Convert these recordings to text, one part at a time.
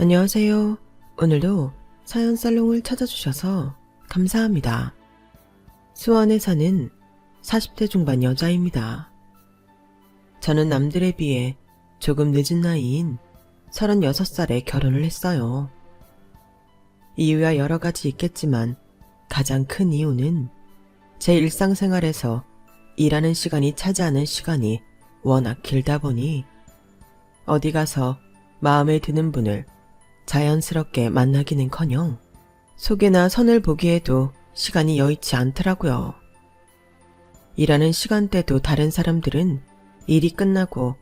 안녕하세요. 오늘도 사연 살롱을 찾아주셔서 감사합니다. 수원에 사는 40대 중반 여자입니다. 저는 남들에 비해 조금 늦은 나이인 36살에 결혼을 했어요. 이유야 여러 가지 있겠지만 가장 큰 이유는 제 일상생활에서 일하는 시간이 차지하는 시간이 워낙 길다 보니 어디 가서 마음에 드는 분을 자연스럽게 만나기는커녕 소개나 선을 보기에도 시간이 여의치 않더라고요. 일하는 시간대도 다른 사람들은 일이 끝나고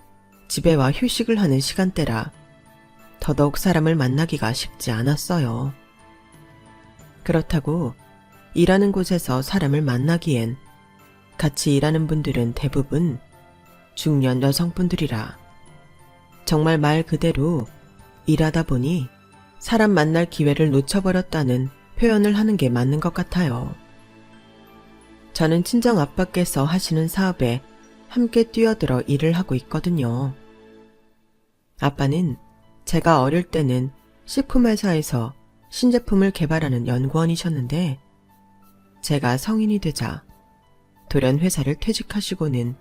집에 와 휴식을 하는 시간대라 더더욱 사람을 만나기가 쉽지 않았어요. 그렇다고 일하는 곳에서 사람을 만나기엔 같이 일하는 분들은 대부분 중년 여성분들이라 정말 말 그대로 일하다 보니 사람 만날 기회를 놓쳐버렸다는 표현을 하는 게 맞는 것 같아요. 저는 친정 아빠께서 하시는 사업에 함께 뛰어들어 일을 하고 있거든요. 아빠는 제가 어릴 때는 식품 회사에서 신제품을 개발하는 연구원이셨는데 제가 성인이 되자 돌연 회사를 퇴직하시고는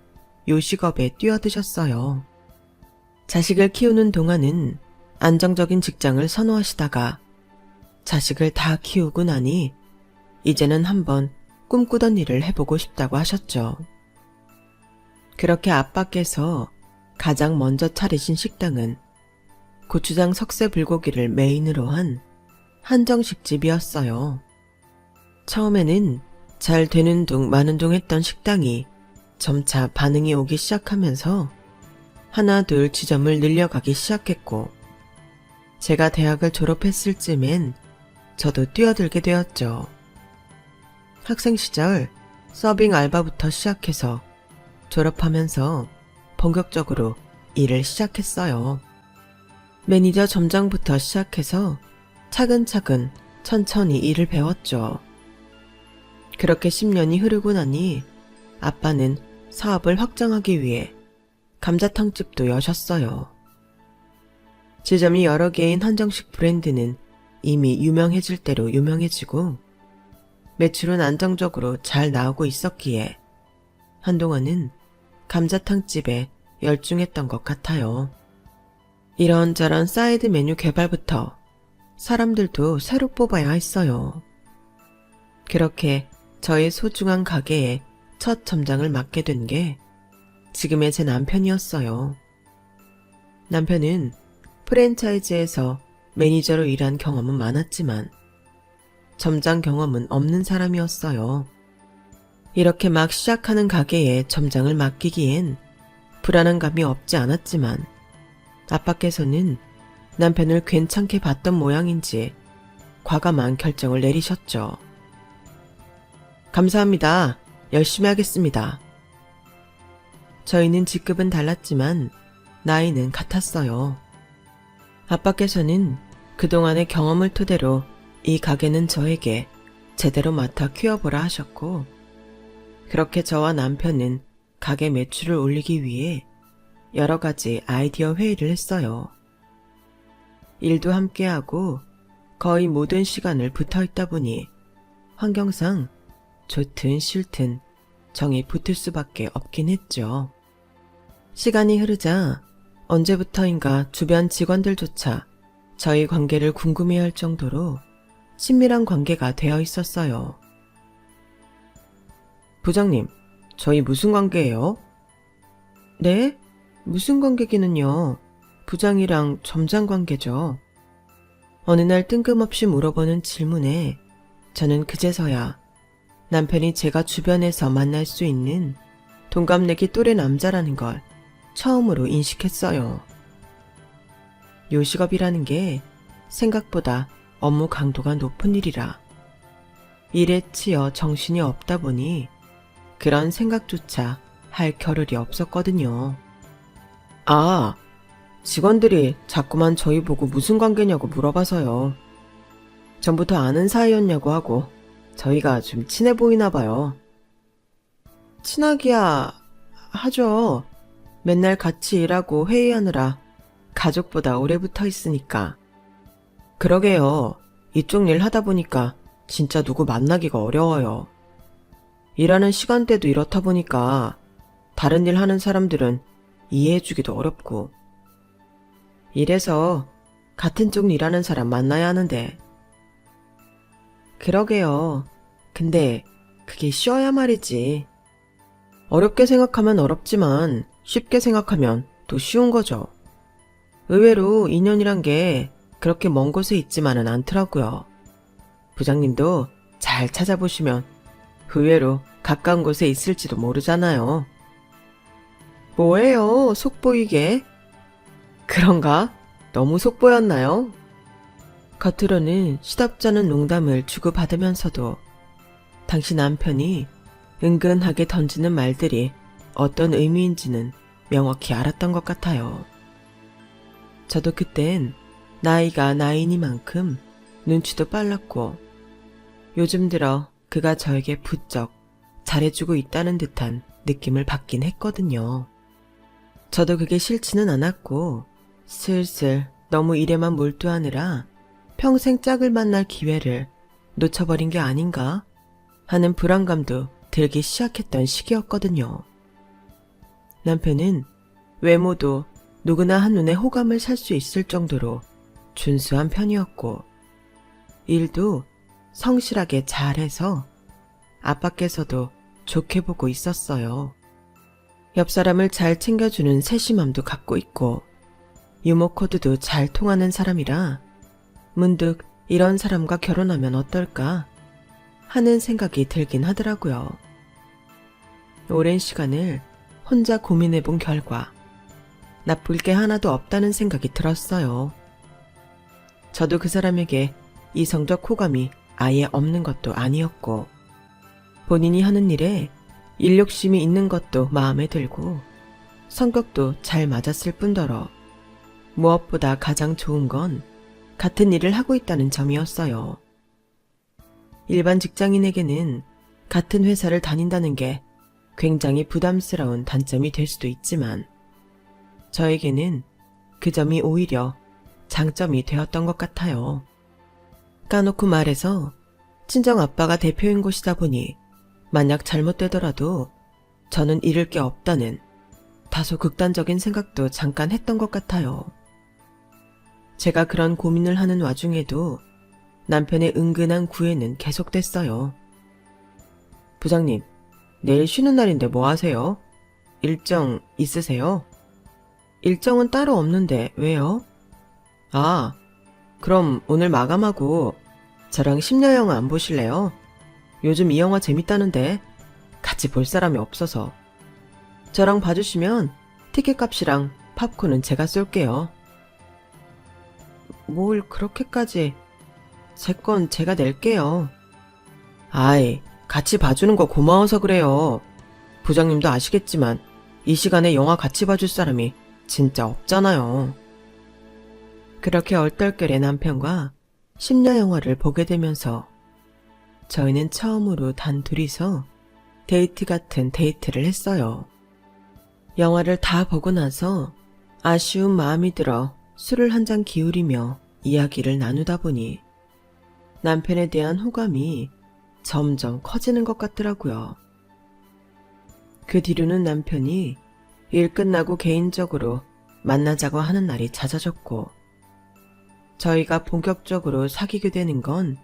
요식업에 뛰어드셨어요. 자식을 키우는 동안은 안정적인 직장을 선호하시다가 자식을 다 키우고 나니 이제는 한번 꿈꾸던 일을 해보고 싶다고 하셨죠. 그렇게 아빠께서 가장 먼저 차리신 식당은 고추장 석쇠 불고기를 메인으로 한 한정식집이었어요. 처음에는 잘 되는 둥 마는 둥 했던 식당이 점차 반응이 오기 시작하면서 하나 둘 지점을 늘려가기 시작했고 제가 대학을 졸업했을 쯤엔 저도 뛰어들게 되었죠. 학생 시절 서빙 알바부터 시작해서 졸업하면서 본격적으로 일을 시작했어요. 매니저 점장부터 시작해서 차근차근 천천히 일을 배웠죠. 그렇게 10년이 흐르고 나니 아빠는 사업을 확장하기 위해 감자탕집도 여셨어요. 지점이 여러 개인 한정식 브랜드는 이미 유명해질 대로 유명해지고 매출은 안정적으로 잘 나오고 있었기에 한동안은 감자탕집에 열중했던 것 같아요. 이런저런 사이드 메뉴 개발부터 사람들도 새로 뽑아야 했어요. 그렇게 저의 소중한 가게에 첫 점장을 맡게 된 게 지금의 제 남편이었어요. 남편은 프랜차이즈에서 매니저로 일한 경험은 많았지만 점장 경험은 없는 사람이었어요. 이렇게 막 시작하는 가게에 점장을 맡기기엔 불안한 감이 없지 않았지만 아빠께서는 남편을 괜찮게 봤던 모양인지 과감한 결정을 내리셨죠. 감사합니다. 열심히 하겠습니다. 저희는 직급은 달랐지만 나이는 같았어요. 아빠께서는 그동안의 경험을 토대로 이 가게는 저에게 제대로 맡아 키워보라 하셨고 그렇게 저와 남편은 가게 매출을 올리기 위해 여러 가지 아이디어 회의를 했어요. 일도 함께하고 거의 모든 시간을 붙어있다 보니 환경상 좋든 싫든 정이 붙을 수밖에 없긴 했죠. 시간이 흐르자 언제부터인가 주변 직원들조차 저희 관계를 궁금해할 정도로 친밀한 관계가 되어 있었어요. 부장님, 저희 무슨 관계예요? 네? 무슨 관계기는요? 부장이랑 점장 관계죠. 어느 날 뜬금없이 물어보는 질문에 저는 그제서야 남편이 제가 주변에서 만날 수 있는 동갑내기 또래 남자라는 걸 처음으로 인식했어요. 요식업이라는 게 생각보다 업무 강도가 높은 일이라 일에 치여 정신이 없다 보니 그런 생각조차 할 겨를이 없었거든요. 아, 직원들이 자꾸만 저희 보고 무슨 관계냐고 물어봐서요. 전부터 아는 사이였냐고 하고 저희가 좀 친해 보이나 봐요. 친하기야 하죠. 맨날 같이 일하고 회의하느라 가족보다 오래 붙어 있으니까. 그러게요. 이쪽 일 하다 보니까 진짜 누구 만나기가 어려워요. 일하는 시간대도 이렇다 보니까 다른 일 하는 사람들은 이해해주기도 어렵고. 이래서 같은 쪽 일하는 사람 만나야 하는데. 그러게요. 근데 그게 쉬워야 말이지. 어렵게 생각하면 어렵지만 쉽게 생각하면 또 쉬운 거죠. 의외로 인연이란 게 그렇게 먼 곳에 있지만은 않더라고요. 부장님도 잘 찾아보시면 의외로 가까운 곳에 있을지도 모르잖아요. 뭐예요, 속보이게? 그런가? 너무 속보였나요? 겉으로는 시답잖은 농담을 주고받으면서도 당시 남편이 은근하게 던지는 말들이 어떤 의미인지는 명확히 알았던 것 같아요. 저도 그땐 나이가 나이니만큼 눈치도 빨랐고 요즘 들어 그가 저에게 부쩍 잘해주고 있다는 듯한 느낌을 받긴 했거든요. 저도 그게 싫지는 않았고 슬슬 너무 일에만 몰두하느라 평생 짝을 만날 기회를 놓쳐버린 게 아닌가 하는 불안감도 들기 시작했던 시기였거든요. 남편은 외모도 누구나 한눈에 호감을 살 수 있을 정도로 준수한 편이었고 일도 성실하게 잘해서 아빠께서도 좋게 보고 있었어요. 옆 사람을 잘 챙겨주는 세심함도 갖고 있고 유머 코드도 잘 통하는 사람이라 문득 이런 사람과 결혼하면 어떨까 하는 생각이 들긴 하더라고요. 오랜 시간을 혼자 고민해본 결과 나쁠 게 하나도 없다는 생각이 들었어요. 저도 그 사람에게 이성적 호감이 아예 없는 것도 아니었고 본인이 하는 일에 일욕심이 있는 것도 마음에 들고 성격도 잘 맞았을 뿐더러 무엇보다 가장 좋은 건 같은 일을 하고 있다는 점이었어요. 일반 직장인에게는 같은 회사를 다닌다는 게 굉장히 부담스러운 단점이 될 수도 있지만 저에게는 그 점이 오히려 장점이 되었던 것 같아요. 까놓고 말해서 친정 아빠가 대표인 곳이다 보니 만약 잘못되더라도 저는 잃을 게 없다는 다소 극단적인 생각도 잠깐 했던 것 같아요. 제가 그런 고민을 하는 와중에도 남편의 은근한 구애는 계속됐어요. 부장님, 내일 쉬는 날인데 뭐 하세요? 일정 있으세요? 일정은 따로 없는데 왜요? 아, 그럼 오늘 마감하고 저랑 심야 영화 안 보실래요? 요즘 이 영화 재밌다는데 같이 볼 사람이 없어서. 저랑 봐주시면 티켓 값이랑 팝콘은 제가 쏠게요. 뭘 그렇게까지. 제 건 제가 낼게요. 아이, 같이 봐주는 거 고마워서 그래요. 부장님도 아시겠지만 이 시간에 영화 같이 봐줄 사람이 진짜 없잖아요. 그렇게 얼떨결에 남편과 심야 영화를 보게 되면서 저희는 처음으로 단 둘이서 데이트 같은 데이트를 했어요. 영화를 다 보고 나서 아쉬운 마음이 들어 술을 한 잔 기울이며 이야기를 나누다 보니 남편에 대한 호감이 점점 커지는 것 같더라고요. 그 뒤로는 남편이 일 끝나고 개인적으로 만나자고 하는 날이 잦아졌고 저희가 본격적으로 사귀게 되는 건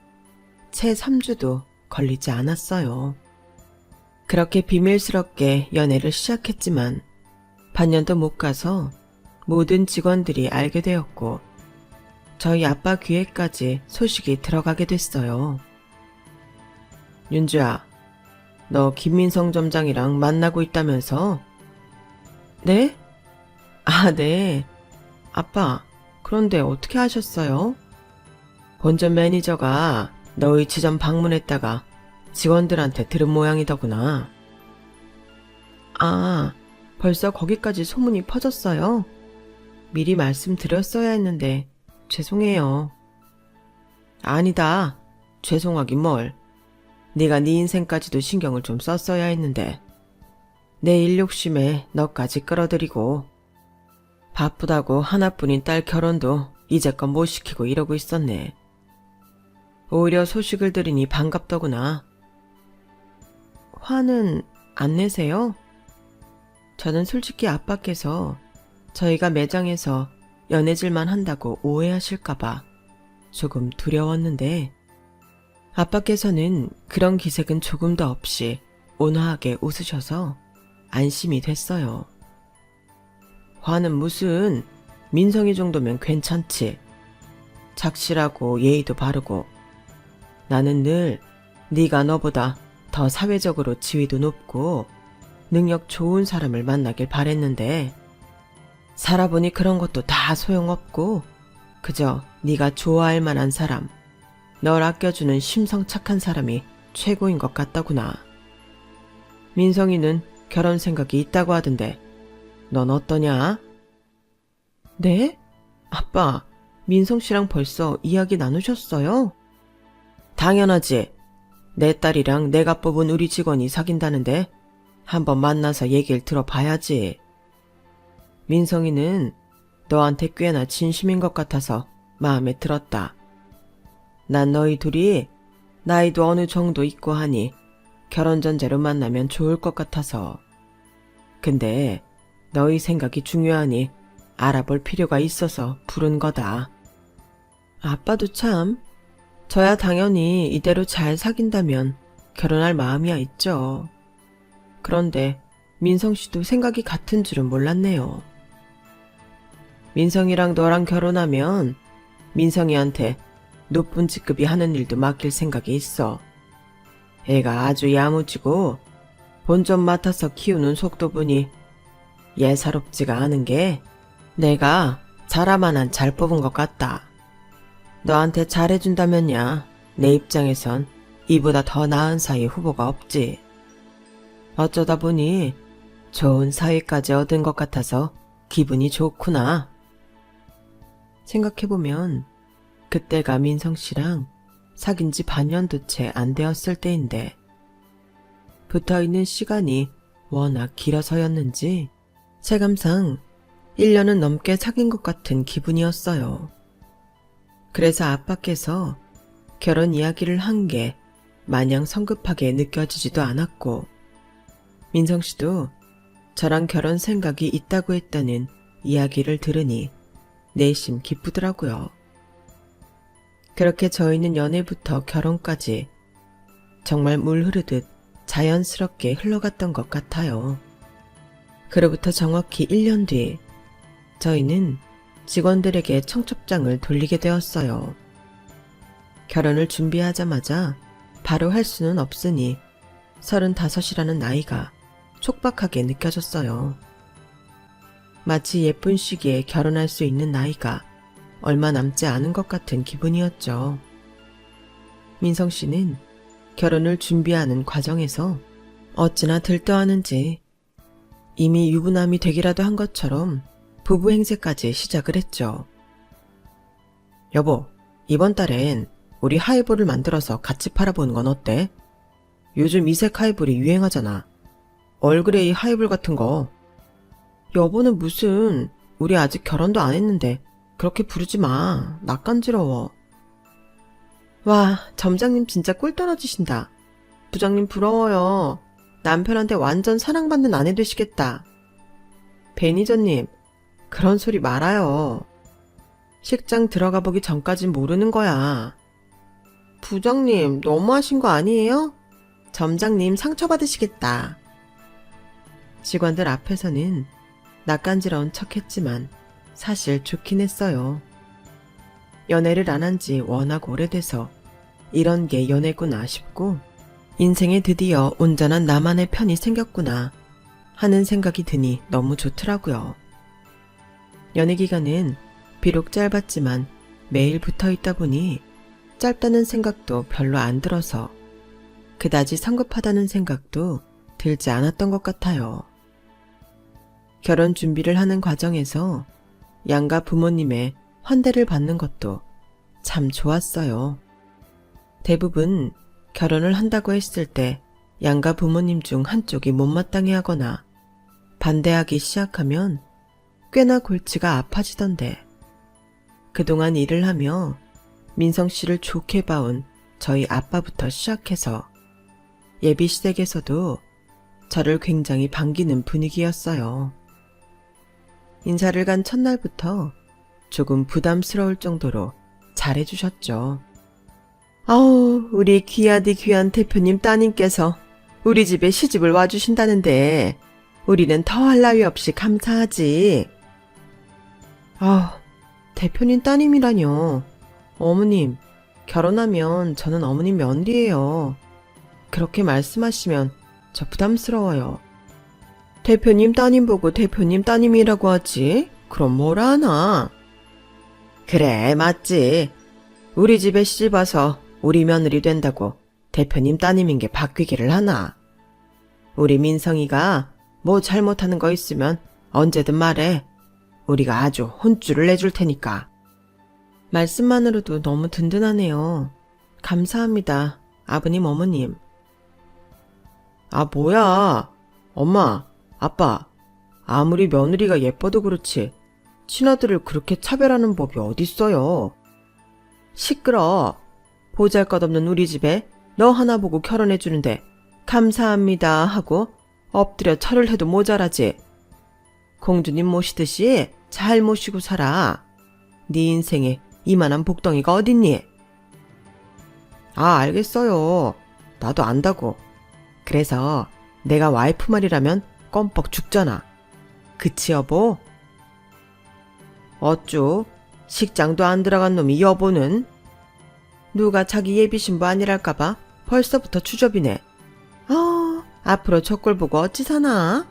채 3주도 걸리지 않았어요. 그렇게 비밀스럽게 연애를 시작했지만 반년도 못 가서 모든 직원들이 알게 되었고 저희 아빠 귀에까지 소식이 들어가게 됐어요. 윤주야, 너 김민성 점장이랑 만나고 있다면서? 네? 아, 네. 아빠, 그런데 어떻게 하셨어요? 본점 매니저가 너희 지점 방문했다가 직원들한테 들은 모양이더구나. 아, 벌써 거기까지 소문이 퍼졌어요? 미리 말씀드렸어야 했는데 죄송해요. 아니다. 죄송하긴 뭘. 네가 네 인생까지도 신경을 좀 썼어야 했는데 내 일욕심에 너까지 끌어들이고 바쁘다고 하나뿐인 딸 결혼도 이제껏 못 시키고 이러고 있었네. 오히려 소식을 들으니 반갑더구나. 화는 안 내세요? 저는 솔직히 아빠께서 저희가 매장에서 연애질만 한다고 오해하실까봐 조금 두려웠는데 아빠께서는 그런 기색은 조금도 없이 온화하게 웃으셔서 안심이 됐어요. 화는 무슨, 민성이 정도면 괜찮지. 착실하고 예의도 바르고. 나는 늘 네가 너보다 더 사회적으로 지위도 높고 능력 좋은 사람을 만나길 바랬는데 살아보니 그런 것도 다 소용없고 그저 네가 좋아할 만한 사람, 널 아껴주는 심성 착한 사람이 최고인 것 같다구나. 민성이는 결혼 생각이 있다고 하던데 넌 어떠냐? 네? 아빠, 민성 씨랑 벌써 이야기 나누셨어요? 당연하지. 내 딸이랑 내가 뽑은 우리 직원이 사귄다는데 한번 만나서 얘기를 들어봐야지. 민성이는 너한테 꽤나 진심인 것 같아서 마음에 들었다. 난 너희 둘이 나이도 어느 정도 있고 하니 결혼 전제로 만나면 좋을 것 같아서. 근데 너희 생각이 중요하니 알아볼 필요가 있어서 부른 거다. 아빠도 참, 저야 당연히 이대로 잘 사귄다면 결혼할 마음이야 있죠. 그런데 민성 씨도 생각이 같은 줄은 몰랐네요. 민성이랑 너랑 결혼하면 민성이한테 높은 직급이 하는 일도 맡길 생각이 있어. 애가 아주 야무지고 본점 맡아서 키우는 속도 보니 예사롭지가 않은 게 내가 자라만한 잘 뽑은 것 같다. 너한테 잘해준다면야 내 입장에선 이보다 더 나은 사이 후보가 없지. 어쩌다 보니 좋은 사위까지 얻은 것 같아서 기분이 좋구나. 생각해보면 그때가 민성 씨랑 사귄 지 반년도 채 안 되었을 때인데 붙어있는 시간이 워낙 길어서였는지 체감상 1년은 넘게 사귄 것 같은 기분이었어요. 그래서 아빠께서 결혼 이야기를 한 게 마냥 성급하게 느껴지지도 않았고 민성 씨도 저랑 결혼 생각이 있다고 했다는 이야기를 들으니 내심 기쁘더라고요. 그렇게 저희는 연애부터 결혼까지 정말 물 흐르듯 자연스럽게 흘러갔던 것 같아요. 그로부터 정확히 1년 뒤 저희는 직원들에게 청첩장을 돌리게 되었어요. 결혼을 준비하자마자 바로 할 수는 없으니 35이라는 나이가 촉박하게 느껴졌어요. 마치 예쁜 시기에 결혼할 수 있는 나이가 얼마 남지 않은 것 같은 기분이었죠. 민성 씨는 결혼을 준비하는 과정에서 어찌나 들떠하는지 이미 유부남이 되기라도 한 것처럼 부부 행세까지 시작을 했죠. 여보, 이번 달엔 우리 하이볼을 만들어서 같이 팔아보는 건 어때? 요즘 이색 하이볼이 유행하잖아. 얼그레이 하이볼 같은 거. 여보는 무슨, 우리 아직 결혼도 안 했는데 그렇게 부르지 마. 낯간지러워. 와, 점장님 진짜 꿀 떨어지신다. 부장님 부러워요. 남편한테 완전 사랑받는 아내 되시겠다. 매니저님, 그런 소리 말아요. 식장 들어가 보기 전까진 모르는 거야. 부장님, 너무하신 거 아니에요? 점장님 상처받으시겠다. 직원들 앞에서는 낯간지러운 척했지만 사실 좋긴 했어요. 연애를 안 한 지 워낙 오래돼서 이런 게 연애구나 싶고 인생에 드디어 온전한 나만의 편이 생겼구나 하는 생각이 드니 너무 좋더라고요. 연애 기간은 비록 짧았지만 매일 붙어 있다 보니 짧다는 생각도 별로 안 들어서 그다지 성급하다는 생각도 들지 않았던 것 같아요. 결혼 준비를 하는 과정에서 양가 부모님의 환대를 받는 것도 참 좋았어요. 대부분 결혼을 한다고 했을 때 양가 부모님 중 한쪽이 못마땅해하거나 반대하기 시작하면 꽤나 골치가 아파지던데 그동안 일을 하며 민성 씨를 좋게 봐온 저희 아빠부터 시작해서 예비 시댁에서도 저를 굉장히 반기는 분위기였어요. 인사를 간 첫날부터 조금 부담스러울 정도로 잘해주셨죠. 아우, 우리 귀하디 귀한 대표님 따님께서 우리 집에 시집을 와주신다는데 우리는 더할 나위 없이 감사하지. 아, 대표님 따님이라뇨. 어머님, 결혼하면 저는 어머님 며느리예요. 그렇게 말씀하시면 저 부담스러워요. 대표님 따님 보고 대표님 따님이라고 하지? 그럼 뭐라 하나? 그래, 맞지. 우리 집에 시집 와서 우리 며느리 된다고 대표님 따님인 게 바뀌기를 하나? 우리 민성이가 뭐 잘못하는 거 있으면 언제든 말해. 우리가 아주 혼쭐을 내줄 테니까. 말씀만으로도 너무 든든하네요. 감사합니다, 아버님, 어머님. 아, 뭐야. 엄마, 아빠, 아무리 며느리가 예뻐도 그렇지 친아들을 그렇게 차별하는 법이 어딨어요. 시끄러. 보잘것없는 우리 집에 너 하나 보고 결혼해주는데 감사합니다 하고 엎드려 절을 해도 모자라지. 공주님 모시듯이 잘 모시고 살아. 네 인생에 이만한 복덩이가 어딨니? 아, 알겠어요. 나도 안다고. 그래서 내가 와이프 말이라면 껌뻑 죽잖아. 그치, 여보? 어쭈? 식장도 안 들어간 놈이 여보는? 누가 자기 예비 신부 아니랄까봐 벌써부터 추접이네. 앞으로 저 꼴 보고 어찌 사나?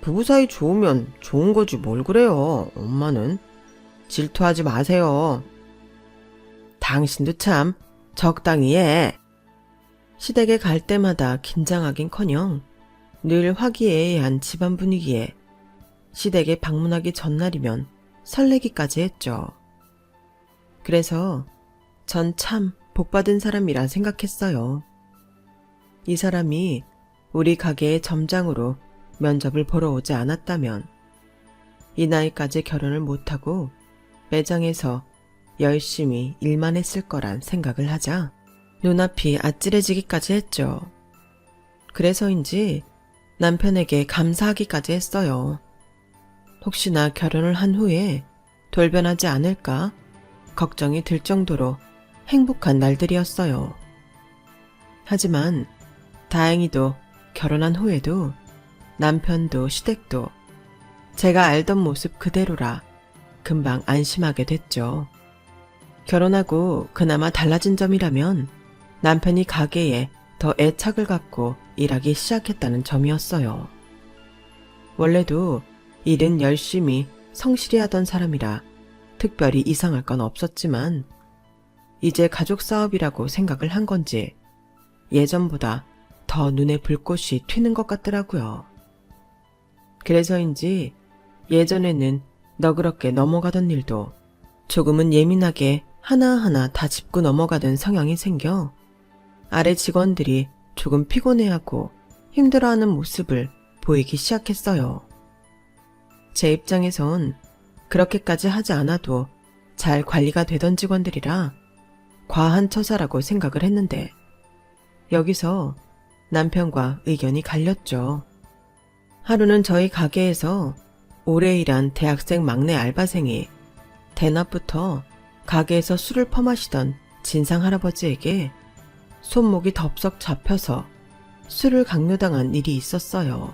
부부 사이 좋으면 좋은 거지 뭘 그래요. 엄마는. 질투하지 마세요. 당신도 참 적당히 해. 시댁에 갈 때마다 긴장하긴커녕 늘 화기애애한 집안 분위기에 시댁에 방문하기 전날이면 설레기까지 했죠. 그래서 전 참 복받은 사람이라 생각했어요. 이 사람이 우리 가게의 점장으로 면접을 보러 오지 않았다면 이 나이까지 결혼을 못하고 매장에서 열심히 일만 했을 거란 생각을 하자 눈앞이 아찔해지기까지 했죠. 그래서인지 남편에게 감사하기까지 했어요. 혹시나 결혼을 한 후에 돌변하지 않을까 걱정이 들 정도로 행복한 날들이었어요. 하지만 다행히도 결혼한 후에도 남편도 시댁도 제가 알던 모습 그대로라 금방 안심하게 됐죠. 결혼하고 그나마 달라진 점이라면 남편이 가게에 더 애착을 갖고 일하기 시작했다는 점이었어요. 원래도 일은 열심히 성실히 하던 사람이라 특별히 이상할 건 없었지만 이제 가족 사업이라고 생각을 한 건지 예전보다 더 눈에 불꽃이 튀는 것 같더라고요. 그래서인지 예전에는 너그럽게 넘어가던 일도 조금은 예민하게 하나하나 다 짚고 넘어가던 성향이 생겨 아래 직원들이 조금 피곤해하고 힘들어하는 모습을 보이기 시작했어요. 제 입장에선 그렇게까지 하지 않아도 잘 관리가 되던 직원들이라 과한 처사라고 생각을 했는데 여기서 남편과 의견이 갈렸죠. 하루는 저희 가게에서 오래 일한 대학생 막내 알바생이 대낮부터 가게에서 술을 퍼마시던 진상 할아버지에게 손목이 덥석 잡혀서 술을 강요당한 일이 있었어요.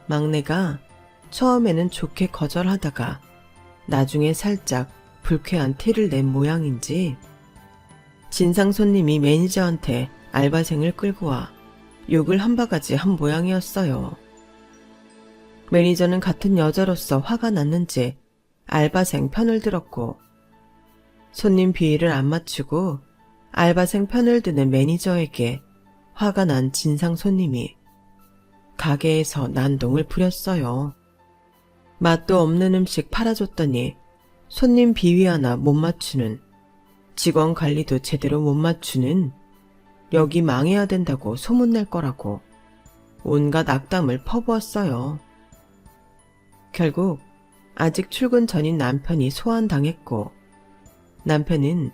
막내가 처음에는 좋게 거절하다가 나중에 살짝 불쾌한 티를 낸 모양인지 진상 손님이 매니저한테 알바생을 끌고 와 욕을 한 바가지 한 모양이었어요. 매니저는 같은 여자로서 화가 났는지 알바생 편을 들었고 손님 비위를 안 맞추고 알바생 편을 드는 매니저에게 화가 난 진상 손님이 가게에서 난동을 부렸어요. 맛도 없는 음식 팔아줬더니 손님 비위 하나 못 맞추는, 직원 관리도 제대로 못 맞추는, 여기 망해야 된다고 소문낼 거라고 온갖 악담을 퍼부었어요. 결국 아직 출근 전인 남편이 소환당했고, 남편은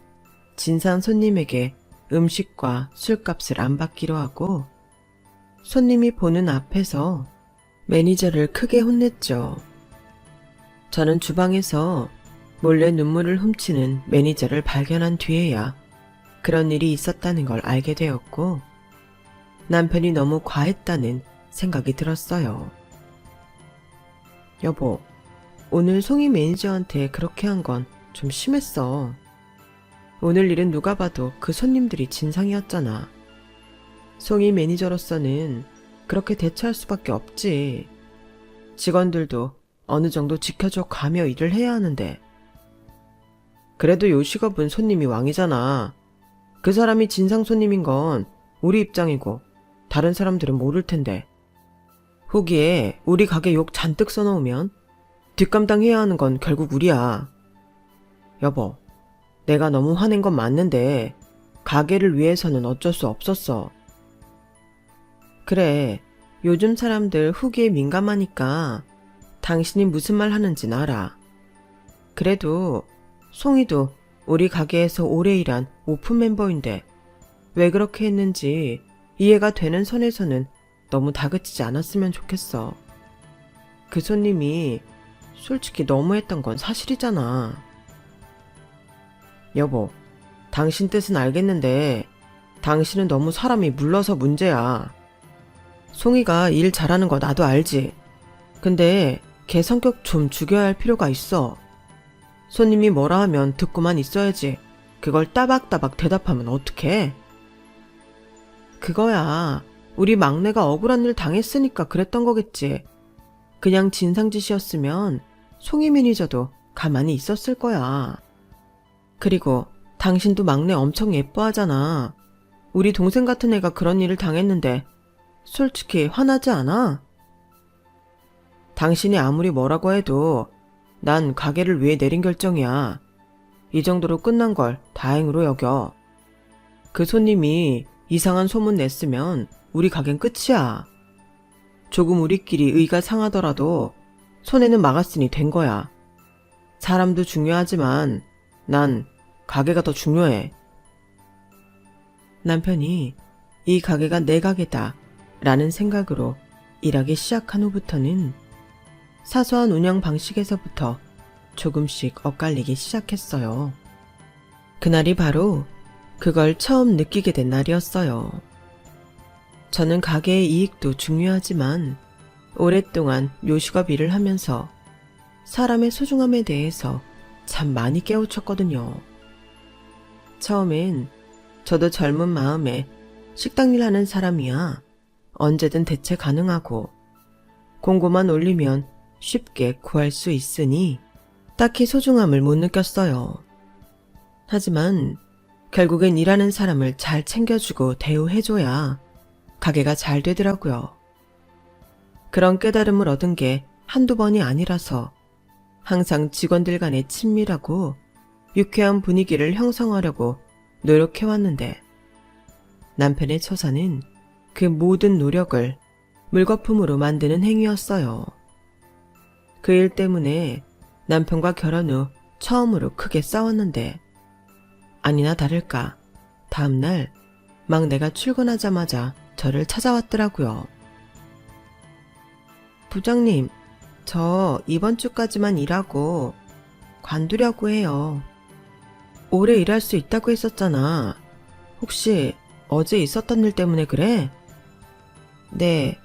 진상 손님에게 음식과 술값을 안 받기로 하고, 손님이 보는 앞에서 매니저를 크게 혼냈죠. 저는 주방에서 몰래 눈물을 훔치는 매니저를 발견한 뒤에야 그런 일이 있었다는 걸 알게 되었고, 남편이 너무 과했다는 생각이 들었어요. 여보, 오늘 송이 매니저한테 그렇게 한 건 좀 심했어. 오늘 일은 누가 봐도 그 손님들이 진상이었잖아. 송이 매니저로서는 그렇게 대처할 수밖에 없지. 직원들도 어느 정도 지켜줘 가며 일을 해야 하는데. 그래도 요식업은 손님이 왕이잖아. 그 사람이 진상 손님인 건 우리 입장이고 다른 사람들은 모를 텐데. 후기에 우리 가게 욕 잔뜩 써놓으면 뒷감당해야 하는 건 결국 우리야. 여보, 내가 너무 화낸 건 맞는데 가게를 위해서는 어쩔 수 없었어. 그래, 요즘 사람들 후기에 민감하니까 당신이 무슨 말 하는진 알아. 그래도 송이도 우리 가게에서 오래 일한 오픈 멤버인데 왜 그렇게 했는지 이해가 되는 선에서는 너무 다그치지 않았으면 좋겠어. 그 손님이 솔직히 너무했던 건 사실이잖아. 여보, 당신 뜻은 알겠는데 당신은 너무 사람이 물러서 문제야. 송이가 일 잘하는 거 나도 알지. 근데 걔 성격 좀 죽여야 할 필요가 있어. 손님이 뭐라 하면 듣고만 있어야지. 그걸 따박따박 대답하면 어떡해? 그거야. 우리 막내가 억울한 일 당했으니까 그랬던 거겠지. 그냥 진상짓이었으면 송이 매니저도 가만히 있었을 거야. 그리고 당신도 막내 엄청 예뻐하잖아. 우리 동생 같은 애가 그런 일을 당했는데 솔직히 화나지 않아? 당신이 아무리 뭐라고 해도 난 가게를 위해 내린 결정이야. 이 정도로 끝난 걸 다행으로 여겨. 그 손님이 이상한 소문 냈으면 우리 가게는 끝이야. 조금 우리끼리 의가 상하더라도 손해는 막았으니 된 거야. 사람도 중요하지만 난 가게가 더 중요해. 남편이 이 가게가 내 가게다 라는 생각으로 일하기 시작한 후부터는 사소한 운영 방식에서부터 조금씩 엇갈리기 시작했어요. 그날이 바로 그걸 처음 느끼게 된 날이었어요. 저는 가게의 이익도 중요하지만 오랫동안 요식업 일을 하면서 사람의 소중함에 대해서 참 많이 깨우쳤거든요. 처음엔 저도 젊은 마음에 식당 일 하는 사람이야 언제든 대체 가능하고 공고만 올리면 쉽게 구할 수 있으니 딱히 소중함을 못 느꼈어요. 하지만 결국엔 일하는 사람을 잘 챙겨주고 대우해줘야 가게가 잘 되더라고요. 그런 깨달음을 얻은 게 한두 번이 아니라서 항상 직원들 간에 친밀하고 유쾌한 분위기를 형성하려고 노력해왔는데 남편의 처사는 그 모든 노력을 물거품으로 만드는 행위였어요. 그 일 때문에 남편과 결혼 후 처음으로 크게 싸웠는데 아니나 다를까 다음날 막내가 출근하자마자 저를 찾아왔더라고요. 부장님, 저 이번 주까지만 일하고 관두려고 해요. 오래 일할 수 있다고 했었잖아. 혹시 어제 있었던 일 때문에 그래? 네,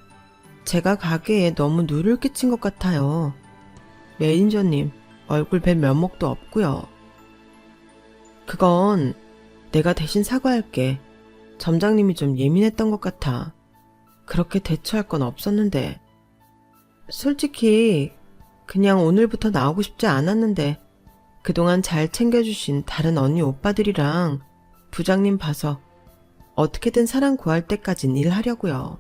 제가 가게에 너무 누를 끼친 것 같아요. 매니저님 얼굴 뵐 면목도 없고요. 그건 내가 대신 사과할게. 점장님이 좀 예민했던 것 같아. 그렇게 대처할 건 없었는데. 솔직히 그냥 오늘부터 나오고 싶지 않았는데 그동안 잘 챙겨주신 다른 언니 오빠들이랑 부장님 봐서 어떻게든 사람 구할 때까진 일하려고요.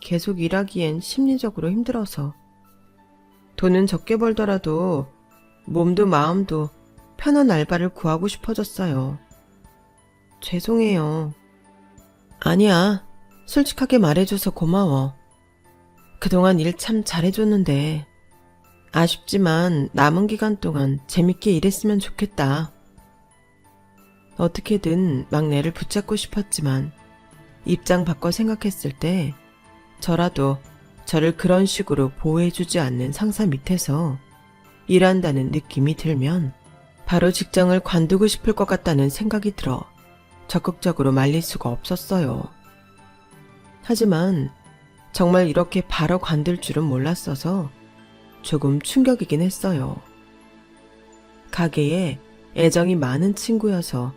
계속 일하기엔 심리적으로 힘들어서. 돈은 적게 벌더라도 몸도 마음도 편한 알바를 구하고 싶어졌어요. 죄송해요. 아니야. 솔직하게 말해줘서 고마워. 그동안 일 참 잘해줬는데 아쉽지만 남은 기간 동안 재밌게 일했으면 좋겠다. 어떻게든 막내를 붙잡고 싶었지만 입장 바꿔 생각했을 때 저라도 저를 그런 식으로 보호해주지 않는 상사 밑에서 일한다는 느낌이 들면 바로 직장을 관두고 싶을 것 같다는 생각이 들어 적극적으로 말릴 수가 없었어요. 하지만 정말 이렇게 바로 관둘 줄은 몰랐어서 조금 충격이긴 했어요. 가게에 애정이 많은 친구여서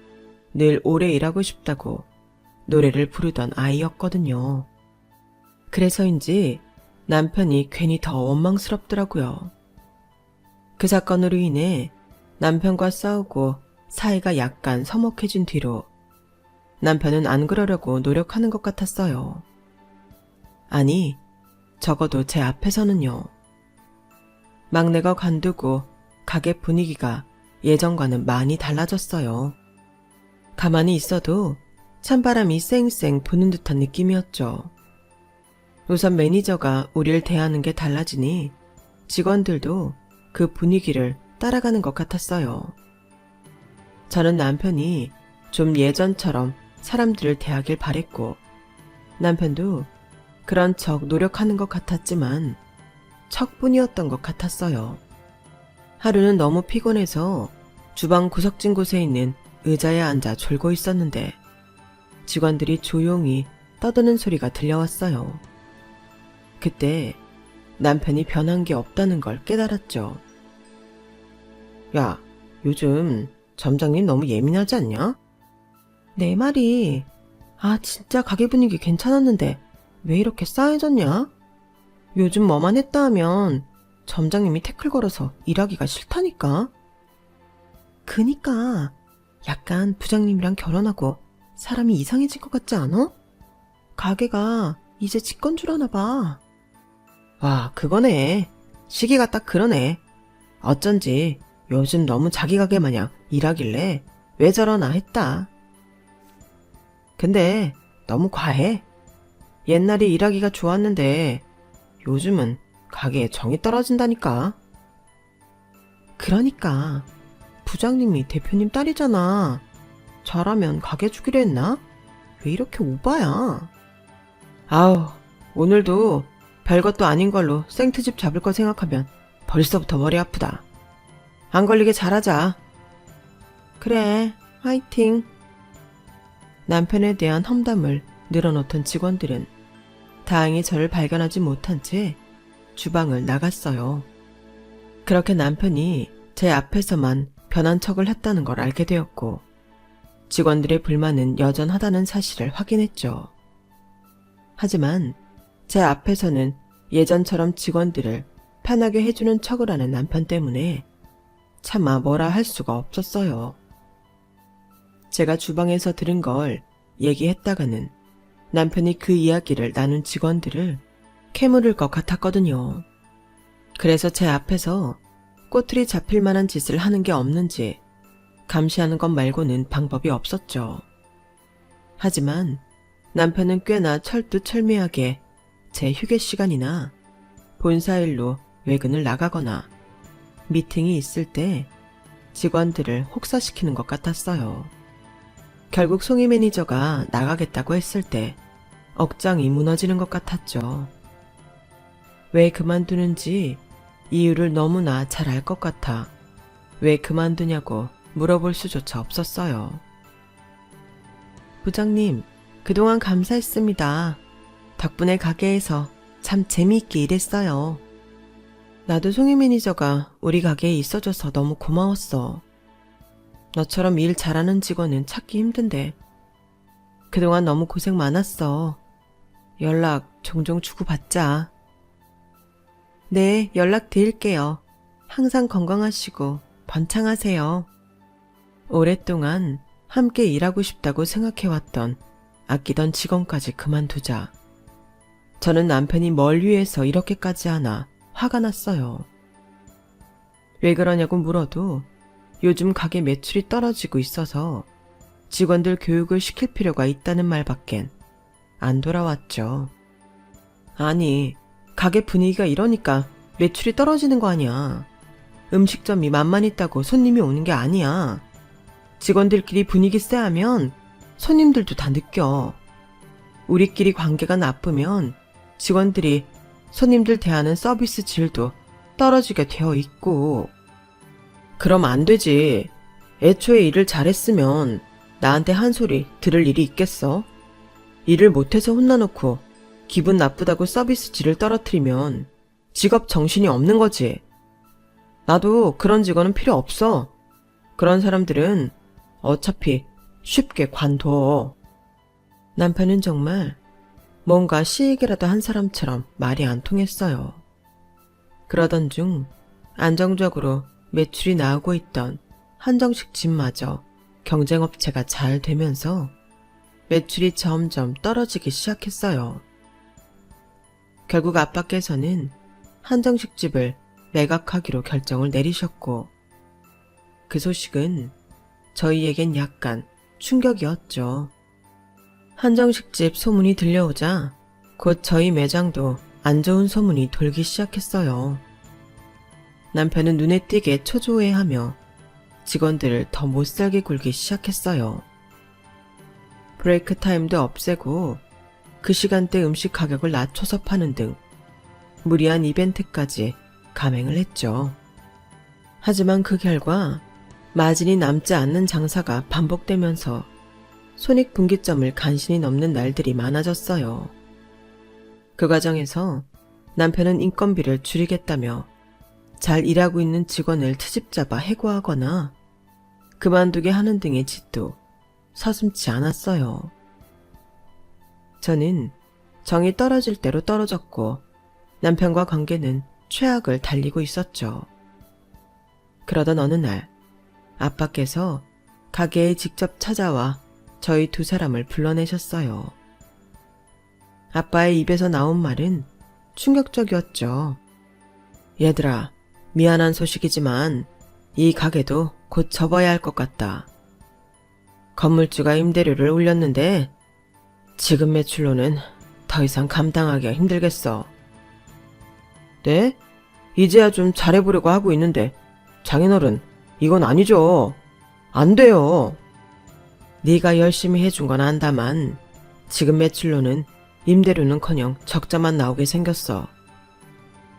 늘 오래 일하고 싶다고 노래를 부르던 아이였거든요. 그래서인지 남편이 괜히 더 원망스럽더라고요. 그 사건으로 인해 남편과 싸우고 사이가 약간 서먹해진 뒤로 남편은 안 그러려고 노력하는 것 같았어요. 아니, 적어도 제 앞에서는요. 막내가 관두고 가게 분위기가 예전과는 많이 달라졌어요. 가만히 있어도 찬바람이 쌩쌩 부는 듯한 느낌이었죠. 우선 매니저가 우리를 대하는 게 달라지니 직원들도 그 분위기를 따라가는 것 같았어요. 저는 남편이 좀 예전처럼 사람들을 대하길 바랬고 남편도 그런 척 노력하는 것 같았지만 척뿐이었던 것 같았어요. 하루는 너무 피곤해서 주방 구석진 곳에 있는 의자에 앉아 졸고 있었는데 직원들이 조용히 떠드는 소리가 들려왔어요. 그때 남편이 변한 게 없다는 걸 깨달았죠. 야, 요즘 점장님 너무 예민하지 않냐? 내 말이, 진짜 가게 분위기 괜찮았는데 왜 이렇게 싸해졌냐? 요즘 뭐만 했다 하면 점장님이 태클 걸어서 일하기가 싫다니까. 그니까 약간 부장님이랑 결혼하고 사람이 이상해진 것 같지 않아? 가게가 이제 직건줄 아나 봐. 와, 그거네. 시기가 딱 그러네. 어쩐지 요즘 너무 자기 가게 마냥 일하길래 왜 저러나 했다. 근데 너무 과해. 옛날에 일하기가 좋았는데 요즘은 가게에 정이 떨어진다니까. 그러니까 부장님이 대표님 딸이잖아. 잘하면 가게 주기로 했나? 왜 이렇게 오바야? 아우, 오늘도 별것도 아닌 걸로 생트집 잡을 거 생각하면 벌써부터 머리 아프다. 안 걸리게 잘하자. 그래, 화이팅. 남편에 대한 험담을 늘어놓던 직원들은 다행히 저를 발견하지 못한 채 주방을 나갔어요. 그렇게 남편이 제 앞에서만 변한 척을 했다는 걸 알게 되었고 직원들의 불만은 여전하다는 사실을 확인했죠. 하지만 제 앞에서는 예전처럼 직원들을 편하게 해주는 척을 하는 남편 때문에 차마 뭐라 할 수가 없었어요. 제가 주방에서 들은 걸 얘기했다가는 남편이 그 이야기를 나눈 직원들을 캐물을 것 같았거든요. 그래서 제 앞에서 꼬투리 잡힐 만한 짓을 하는 게 없는지 감시하는 것 말고는 방법이 없었죠. 하지만 남편은 꽤나 철두철미하게 제 휴게 시간이나 본사일로 외근을 나가거나 미팅이 있을 때 직원들을 혹사시키는 것 같았어요. 결국 송이 매니저가 나가겠다고 했을 때 억장이 무너지는 것 같았죠. 왜 그만두는지 이유를 너무나 잘 알 것 같아 왜 그만두냐고 물어볼 수조차 없었어요. 부장님, 그동안 감사했습니다. 덕분에 가게에서 참 재미있게 일했어요. 나도 송이 매니저가 우리 가게에 있어줘서 너무 고마웠어. 너처럼 일 잘하는 직원은 찾기 힘든데 그동안 너무 고생 많았어. 연락 종종 주고받자. 네, 연락 드릴게요. 항상 건강하시고 번창하세요. 오랫동안 함께 일하고 싶다고 생각해왔던 아끼던 직원까지 그만두자 저는 남편이 뭘 위해서 이렇게까지 하나 화가 났어요. 왜 그러냐고 물어도 요즘 가게 매출이 떨어지고 있어서 직원들 교육을 시킬 필요가 있다는 말밖엔 안 돌아왔죠. 아니, 가게 분위기가 이러니까 매출이 떨어지는 거 아니야. 음식점이 맛만 있다고 손님이 오는 게 아니야. 직원들끼리 분위기 쎄하면 손님들도 다 느껴. 우리끼리 관계가 나쁘면 직원들이 손님들 대하는 서비스 질도 떨어지게 되어 있고. 그럼 안 되지. 애초에 일을 잘했으면 나한테 한 소리 들을 일이 있겠어? 일을 못해서 혼나놓고 기분 나쁘다고 서비스 질을 떨어뜨리면 직업 정신이 없는 거지. 나도 그런 직원은 필요 없어. 그런 사람들은 어차피 쉽게 관둬. 남편은 정말 뭔가 시 얘기라도 한 사람처럼 말이 안 통했어요. 그러던 중 안정적으로 매출이 나오고 있던 한정식 집마저 경쟁업체가 잘 되면서 매출이 점점 떨어지기 시작했어요. 결국 아빠께서는 한정식 집을 매각하기로 결정을 내리셨고, 그 소식은 저희에겐 약간 충격이었죠. 한정식집 소문이 들려오자 곧 저희 매장도 안 좋은 소문이 돌기 시작했어요. 남편은 눈에 띄게 초조해하며 직원들을 더 못살게 굴기 시작했어요. 브레이크 타임도 없애고 그 시간대 음식 가격을 낮춰서 파는 등 무리한 이벤트까지 감행을 했죠. 하지만 그 결과 마진이 남지 않는 장사가 반복되면서 손익분기점을 간신히 넘는 날들이 많아졌어요. 그 과정에서 남편은 인건비를 줄이겠다며 잘 일하고 있는 직원을 트집잡아 해고하거나 그만두게 하는 등의 짓도 서슴지 않았어요. 저는 정이 떨어질 대로 떨어졌고 남편과 관계는 최악을 달리고 있었죠. 그러던 어느 날 아빠께서 가게에 직접 찾아와 저희 두 사람을 불러내셨어요. 아빠의 입에서 나온 말은 충격적이었죠. 얘들아, 미안한 소식이지만 이 가게도 곧 접어야 할 것 같다. 건물주가 임대료를 올렸는데 지금 매출로는 더 이상 감당하기가 힘들겠어. 네? 이제야 좀 잘해보려고 하고 있는데 장인어른, 이건 아니죠. 안 돼요. 네가 열심히 해준 건 안다만 지금 매출로는 임대료는커녕 적자만 나오게 생겼어.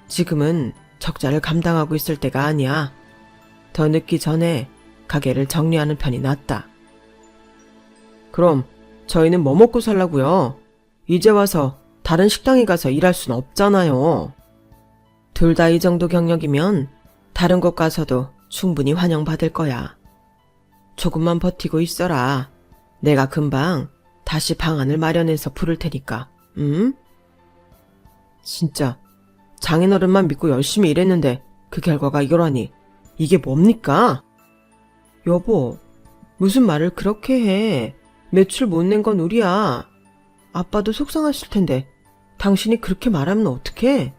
지금은 적자를 감당하고 있을 때가 아니야. 더 늦기 전에 가게를 정리하는 편이 낫다. 그럼 저희는 뭐 먹고 살라고요? 이제 와서 다른 식당에 가서 일할 순 없잖아요. 둘 다 이 정도 경력이면 다른 곳 가서도 충분히 환영받을 거야. 조금만 버티고 있어라. 내가 금방 다시 방안을 마련해서 부를 테니까. 응? 진짜 장인어른만 믿고 열심히 일했는데 그 결과가 이거라니. 이게 뭡니까? 여보, 무슨 말을 그렇게 해. 매출 못 낸 건 우리야. 아빠도 속상하실 텐데 당신이 그렇게 말하면 어떡해?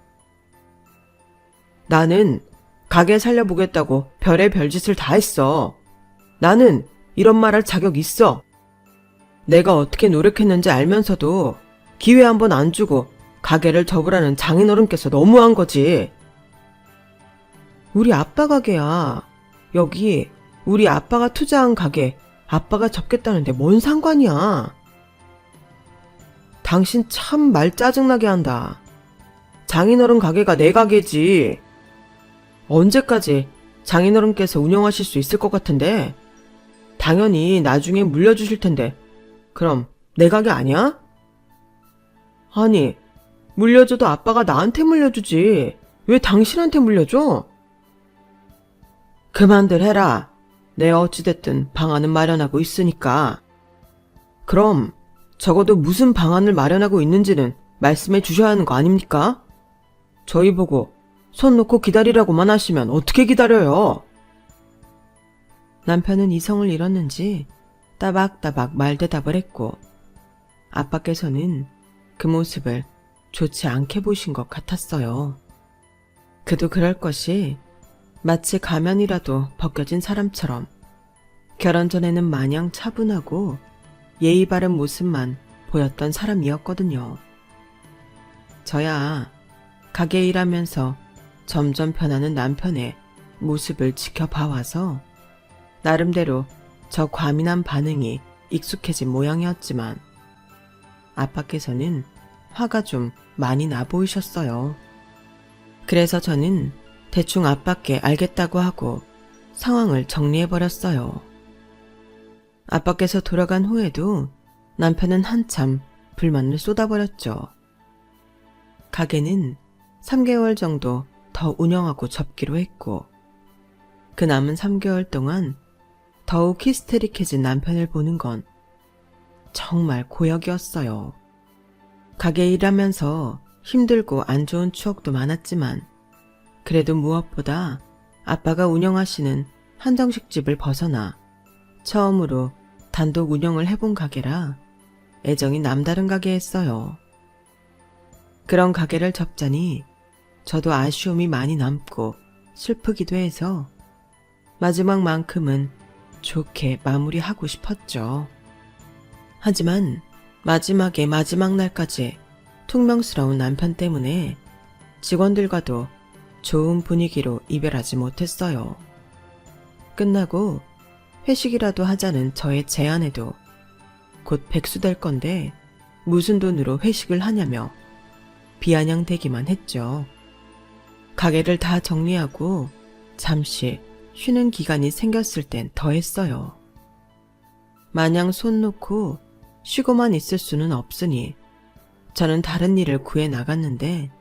나는 가게 살려보겠다고 별의 별짓을 다 했어. 나는 이런 말 할 자격 있어. 내가 어떻게 노력했는지 알면서도 기회 한 번 안 주고 가게를 접으라는 장인어른께서 너무한 거지. 우리 아빠 가게야. 여기 우리 아빠가 투자한 가게 아빠가 접겠다는데 뭔 상관이야. 당신 참 말 짜증나게 한다. 장인어른 가게가 내 가게지. 언제까지 장인어른께서 운영하실 수 있을 것 같은데? 당연히 나중에 물려주실 텐데 그럼 내 가게 아니야? 아니, 물려줘도 아빠가 나한테 물려주지. 왜 당신한테 물려줘? 그만들 해라. 내가 어찌됐든 방안은 마련하고 있으니까. 그럼 적어도 무슨 방안을 마련하고 있는지는 말씀해 주셔야 하는 거 아닙니까? 저희 보고 손 놓고 기다리라고만 하시면 어떻게 기다려요? 남편은 이성을 잃었는지 따박따박 말대답을 했고 아빠께서는 그 모습을 좋지 않게 보신 것 같았어요. 그도 그럴 것이 마치 가면이라도 벗겨진 사람처럼 결혼 전에는 마냥 차분하고 예의 바른 모습만 보였던 사람이었거든요. 저야 가게 일하면서 점점 변하는 남편의 모습을 지켜봐와서 나름대로 저 과민한 반응이 익숙해진 모양이었지만 아빠께서는 화가 좀 많이 나 보이셨어요. 그래서 저는 대충 아빠께 알겠다고 하고 상황을 정리해버렸어요. 아빠께서 돌아간 후에도 남편은 한참 불만을 쏟아버렸죠. 가게는 3개월 정도 더 운영하고 접기로 했고 그 남은 3개월 동안 더욱 히스테릭해진 남편을 보는 건 정말 고역이었어요. 가게 일하면서 힘들고 안 좋은 추억도 많았지만 그래도 무엇보다 아빠가 운영하시는 한정식집을 벗어나 처음으로 단독 운영을 해본 가게라 애정이 남다른 가게였어요. 그런 가게를 접자니 저도 아쉬움이 많이 남고 슬프기도 해서 마지막만큼은 좋게 마무리하고 싶었죠. 하지만 마지막의 마지막 날까지 퉁명스러운 남편 때문에 직원들과도 좋은 분위기로 이별하지 못했어요. 끝나고 회식이라도 하자는 저의 제안에도 곧 백수될 건데 무슨 돈으로 회식을 하냐며 비아냥대기만 했죠. 가게를 다 정리하고 잠시 쉬는 기간이 생겼을 땐 더 했어요. 마냥 손 놓고 쉬고만 있을 수는 없으니 저는 다른 일을 구해 나갔는데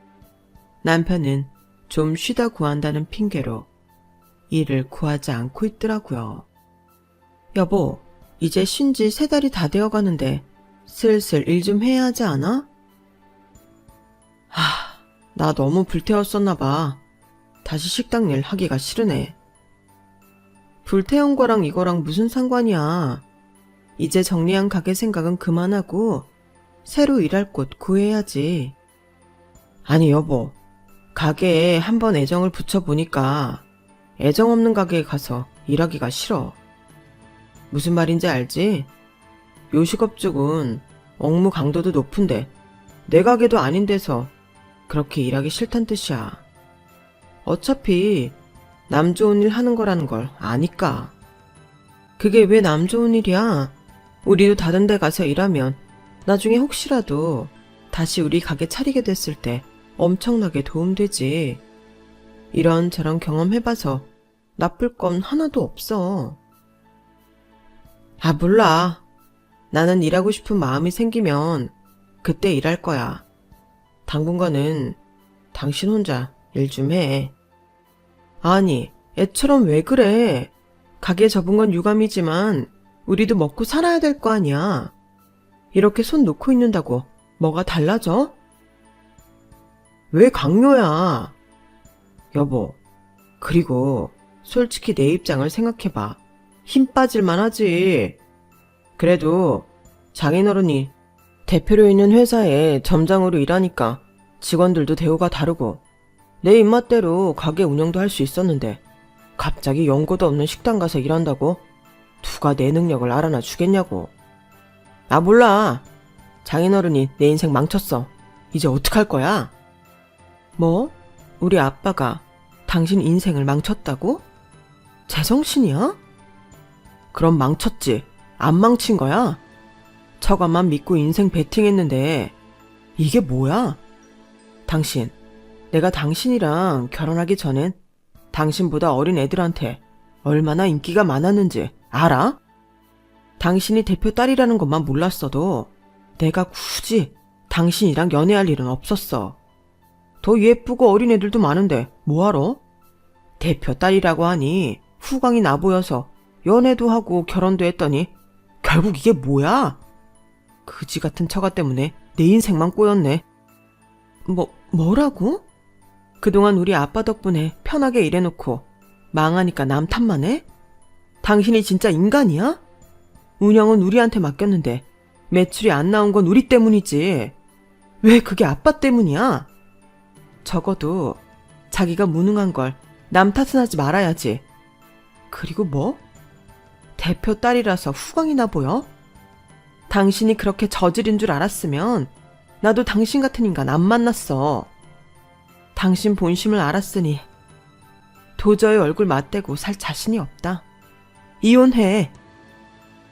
남편은 좀 쉬다 구한다는 핑계로 일을 구하지 않고 있더라고요. 여보, 이제 쉰 지 3달이 다 되어가는데 슬슬 일 좀 해야 하지 않아? 나 너무 불태웠었나 봐. 다시 식당 일 하기가 싫으네. 불태운 거랑 이거랑 무슨 상관이야. 이제 정리한 가게 생각은 그만하고 새로 일할 곳 구해야지. 아니 여보, 가게에 한번 애정을 붙여보니까 애정 없는 가게에 가서 일하기가 싫어. 무슨 말인지 알지? 요식업 쪽은 업무 강도도 높은데 내 가게도 아닌 데서 그렇게 일하기 싫단 뜻이야. 어차피 남 좋은 일 하는 거라는 걸 아니까. 그게 왜 남 좋은 일이야? 우리도 다른 데 가서 일하면 나중에 혹시라도 다시 우리 가게 차리게 됐을 때 엄청나게 도움되지. 이런저런 경험해봐서 나쁠 건 하나도 없어. 몰라. 나는 일하고 싶은 마음이 생기면 그때 일할 거야. 당분간은 당신 혼자 일 좀 해. 아니, 애처럼 왜 그래? 가게 접은 건 유감이지만 우리도 먹고 살아야 될 거 아니야. 이렇게 손 놓고 있는다고 뭐가 달라져? 왜 강요야? 여보, 그리고 솔직히 내 입장을 생각해봐. 힘 빠질만 하지. 그래도 장인어른이 대표로 있는 회사에 점장으로 일하니까 직원들도 대우가 다르고 내 입맛대로 가게 운영도 할 수 있었는데 갑자기 연고도 없는 식당 가서 일한다고 누가 내 능력을 알아나 주겠냐고. 몰라. 장인어른이 내 인생 망쳤어. 이제 어떡할 거야? 뭐? 우리 아빠가 당신 인생을 망쳤다고? 제정신이야? 그럼 망쳤지. 안 망친 거야? 저것만 믿고 인생 베팅했는데 이게 뭐야? 당신, 내가 당신이랑 결혼하기 전엔 당신보다 어린 애들한테 얼마나 인기가 많았는지 알아? 당신이 대표 딸이라는 것만 몰랐어도 내가 굳이 당신이랑 연애할 일은 없었어. 더 예쁘고 어린 애들도 많은데 뭐하러? 대표 딸이라고 하니 후광이 나 보여서 연애도 하고 결혼도 했더니 결국 이게 뭐야? 그지 같은 처가 때문에 내 인생만 꼬였네. 뭐라고? 그동안 우리 아빠 덕분에 편하게 일해놓고 망하니까 남 탓만 해? 당신이 진짜 인간이야? 운영은 우리한테 맡겼는데 매출이 안 나온 건 우리 때문이지. 왜 그게 아빠 때문이야? 적어도 자기가 무능한 걸 남 탓은 하지 말아야지. 그리고 뭐? 대표 딸이라서 후광이 나 보여? 당신이 그렇게 저질인 줄 알았으면 나도 당신 같은 인간 안 만났어. 당신 본심을 알았으니 도저히 얼굴 맞대고 살 자신이 없다. 이혼해.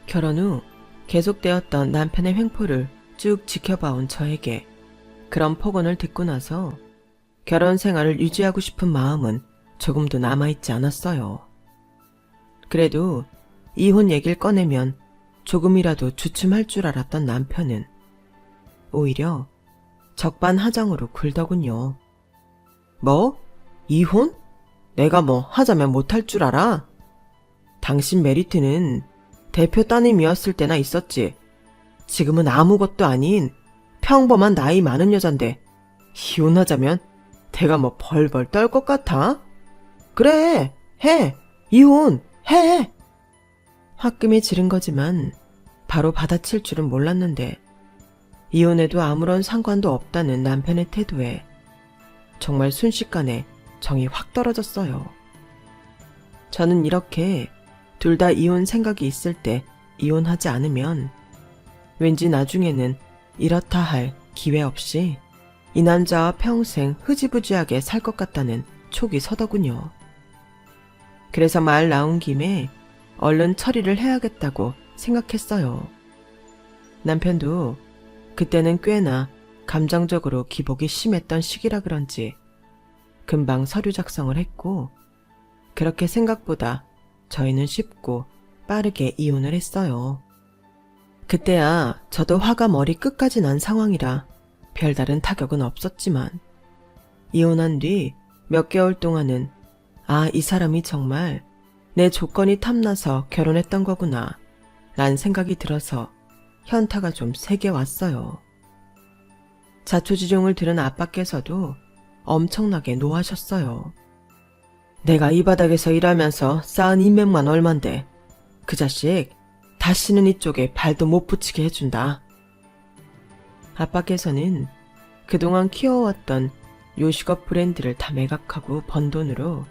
결혼 후 계속되었던 남편의 횡포를 쭉 지켜봐온 저에게 그런 폭언을 듣고 나서 결혼 생활을 유지하고 싶은 마음은 조금도 남아있지 않았어요. 그래도 이혼 얘기를 꺼내면 조금이라도 주춤할 줄 알았던 남편은 오히려 적반하장으로 굴더군요. 뭐? 이혼? 내가 뭐 하자면 못할 줄 알아? 당신 메리트는 대표 따님이었을 때나 있었지. 지금은 아무것도 아닌 평범한 나이 많은 여잔데 이혼하자면 내가 뭐 벌벌 떨 것 같아? 그래, 해! 이혼! 해! 화끈히 지른 거지만 바로 받아칠 줄은 몰랐는데 이혼에도 아무런 상관도 없다는 남편의 태도에 정말 순식간에 정이 확 떨어졌어요. 저는 이렇게 둘 다 이혼 생각이 있을 때 이혼하지 않으면 왠지 나중에는 이렇다 할 기회 없이 이 남자와 평생 흐지부지하게 살 것 같다는 촉이 서더군요. 그래서 말 나온 김에 얼른 처리를 해야겠다고 생각했어요. 남편도 그때는 꽤나 감정적으로 기복이 심했던 시기라 그런지 금방 서류 작성을 했고 그렇게 생각보다 저희는 쉽고 빠르게 이혼을 했어요. 그때야 저도 화가 머리 끝까지 난 상황이라 별다른 타격은 없었지만 이혼한 뒤 몇 개월 동안은 이 사람이 정말 내 조건이 탐나서 결혼했던 거구나 라는 생각이 들어서 현타가 좀 세게 왔어요. 자초지종을 들은 아빠께서도 엄청나게 노하셨어요. 내가 이 바닥에서 일하면서 쌓은 인맥만 얼만데 그 자식 다시는 이쪽에 발도 못 붙이게 해준다. 아빠께서는 그동안 키워왔던 요식업 브랜드를 다 매각하고 번 돈으로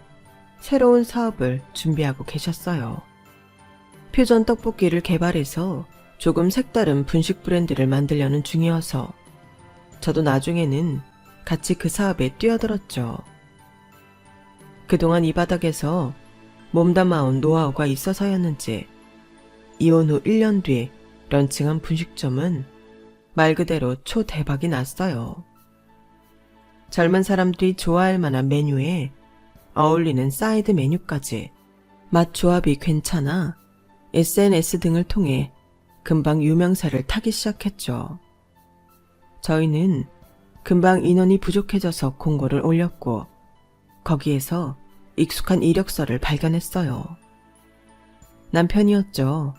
새로운 사업을 준비하고 계셨어요. 퓨전 떡볶이를 개발해서 조금 색다른 분식 브랜드를 만들려는 중이어서 저도 나중에는 같이 그 사업에 뛰어들었죠. 그동안 이 바닥에서 몸담아온 노하우가 있어서였는지 이혼 후 1년 뒤 런칭한 분식점은 말 그대로 초대박이 났어요. 젊은 사람들이 좋아할 만한 메뉴에 어울리는 사이드 메뉴까지 맛 조합이 괜찮아 SNS 등을 통해 금방 유명세를 타기 시작했죠. 저희는 금방 인원이 부족해져서 공고를 올렸고 거기에서 익숙한 이력서를 발견했어요. 남편이었죠.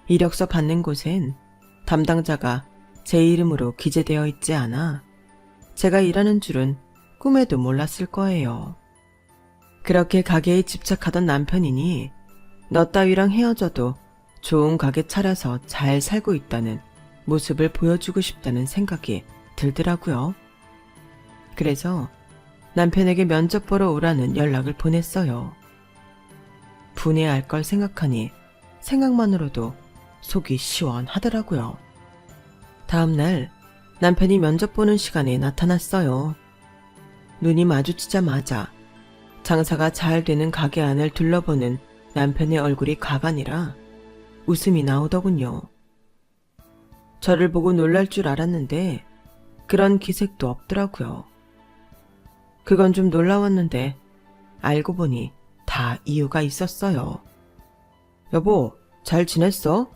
이력서 받는 곳엔 담당자가 제 이름으로 기재되어 있지 않아 제가 일하는 줄은 꿈에도 몰랐을 거예요. 그렇게 가게에 집착하던 남편이니 너 따위랑 헤어져도 좋은 가게 차려서 잘 살고 있다는 모습을 보여주고 싶다는 생각이 들더라고요. 그래서 남편에게 면접 보러 오라는 연락을 보냈어요. 분해할 걸 생각하니 생각만으로도 속이 시원하더라고요. 다음날 남편이 면접 보는 시간에 나타났어요. 눈이 마주치자마자 장사가 잘 되는 가게 안을 둘러보는 남편의 얼굴이 가관이라 웃음이 나오더군요. 저를 보고 놀랄 줄 알았는데 그런 기색도 없더라고요. 그건 좀 놀라웠는데 알고 보니 다 이유가 있었어요. 여보, 잘 지냈어?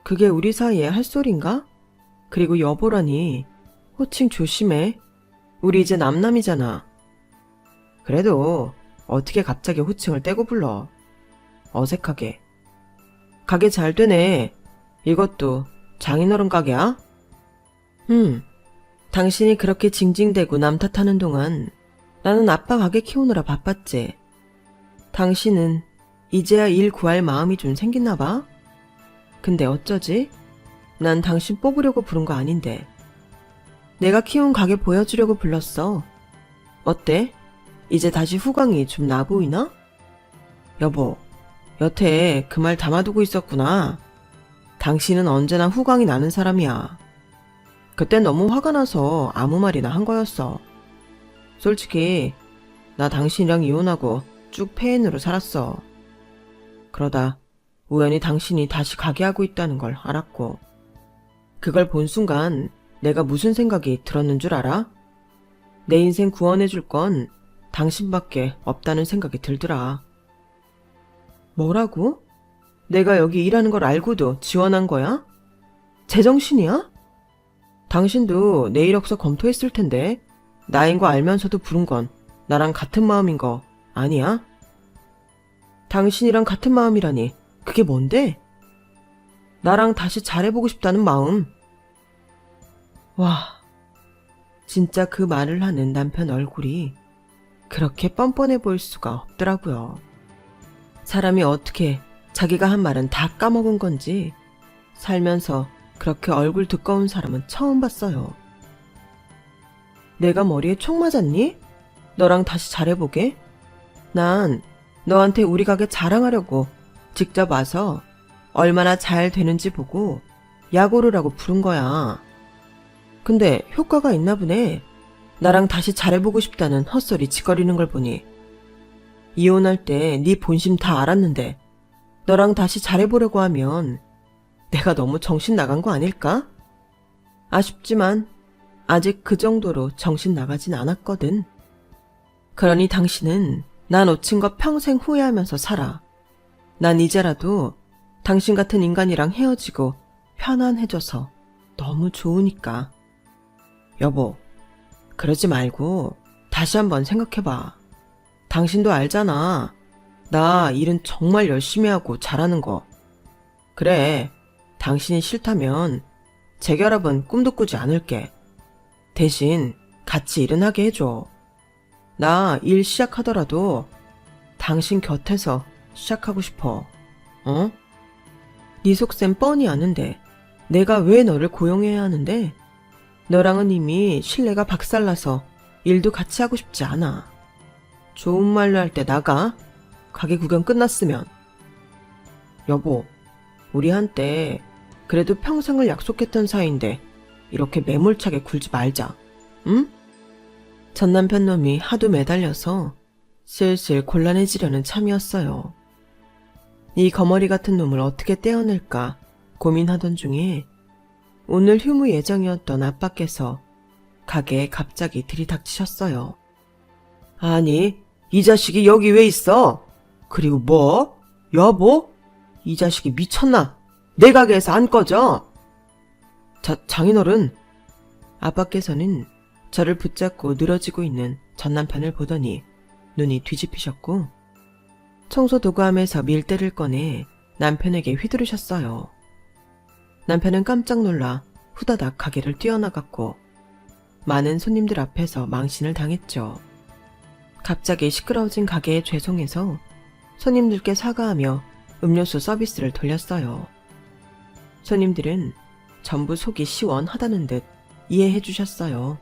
그게 우리 사이에 할 소린가? 그리고 여보라니 호칭 조심해. 우리 이제 남남이잖아. 그래도 어떻게 갑자기 호칭을 떼고 불러. 어색하게. 가게 잘 되네. 이것도 장인어른 가게야? 당신이 그렇게 징징대고 남 탓하는 동안 나는 아빠 가게 키우느라 바빴지. 당신은 이제야 일 구할 마음이 좀 생겼나 봐? 근데 어쩌지? 난 당신 뽑으려고 부른 거 아닌데. 내가 키운 가게 보여주려고 불렀어. 어때? 이제 다시 후광이 좀 나 보이나? 여보, 여태 그 말 담아두고 있었구나. 당신은 언제나 후광이 나는 사람이야. 그땐 너무 화가 나서 아무 말이나 한 거였어. 솔직히 나 당신이랑 이혼하고 쭉 폐인으로 살았어. 그러다 우연히 당신이 다시 가게 하고 있다는 걸 알았고, 그걸 본 순간 내가 무슨 생각이 들었는 줄 알아? 내 인생 구원해줄 건 당신밖에 없다는 생각이 들더라. 뭐라고? 내가 여기 일하는 걸 알고도 지원한 거야? 제정신이야? 당신도 내 이력서 검토했을 텐데 나인 거 알면서도 부른 건 나랑 같은 마음인 거 아니야? 당신이랑 같은 마음이라니 그게 뭔데? 나랑 다시 잘해보고 싶다는 마음. 와, 진짜 그 말을 하는 남편 얼굴이 그렇게 뻔뻔해 보일 수가 없더라고요. 사람이 어떻게 자기가 한 말은 다 까먹은 건지 살면서 그렇게 얼굴 두꺼운 사람은 처음 봤어요. 내가 머리에 총 맞았니? 너랑 다시 잘해보게? 난 너한테 우리 가게 자랑하려고 직접 와서 얼마나 잘 되는지 보고 약오르라고 부른 거야. 근데 효과가 있나 보네. 나랑 다시 잘해보고 싶다는 헛소리 짓거리는 걸 보니. 이혼할 때 네 본심 다 알았는데 너랑 다시 잘해보려고 하면 내가 너무 정신 나간 거 아닐까? 아쉽지만 아직 그 정도로 정신 나가진 않았거든. 그러니 당신은 나 놓친 거 평생 후회하면서 살아. 난 이제라도 당신 같은 인간이랑 헤어지고 편안해져서 너무 좋으니까. 여보, 그러지 말고 다시 한번 생각해봐. 당신도 알잖아. 나 일은 정말 열심히 하고 잘하는 거. 그래, 당신이 싫다면 재결합은 꿈도 꾸지 않을게. 대신 같이 일은 하게 해줘. 나 일 시작하더라도 당신 곁에서 시작하고 싶어. 어? 네 속셈 뻔히 아는데 내가 왜 너를 고용해야 하는데? 너랑은 이미 신뢰가 박살나서 일도 같이 하고 싶지 않아. 좋은 말로 할 때 나가. 가게 구경 끝났으면. 여보, 우리 한때 그래도 평생을 약속했던 사이인데 이렇게 매몰차게 굴지 말자. 응? 전 남편 놈이 하도 매달려서 슬슬 곤란해지려는 참이었어요. 이 거머리 같은 놈을 어떻게 떼어낼까 고민하던 중에 오늘 휴무 예정이었던 아빠께서 가게에 갑자기 들이닥치셨어요. 아니, 이 자식이 여기 왜 있어? 그리고 뭐? 여보? 이 자식이 미쳤나? 내 가게에서 안 꺼져? 장인어른. 아빠께서는 저를 붙잡고 늘어지고 있는 전 남편을 보더니 눈이 뒤집히셨고 청소 도구함에서 밀대를 꺼내 남편에게 휘두르셨어요. 남편은 깜짝 놀라 후다닥 가게를 뛰어나갔고 많은 손님들 앞에서 망신을 당했죠. 갑자기 시끄러워진 가게에 죄송해서 손님들께 사과하며 음료수 서비스를 돌렸어요. 손님들은 전부 속이 시원하다는 듯 이해해 주셨어요.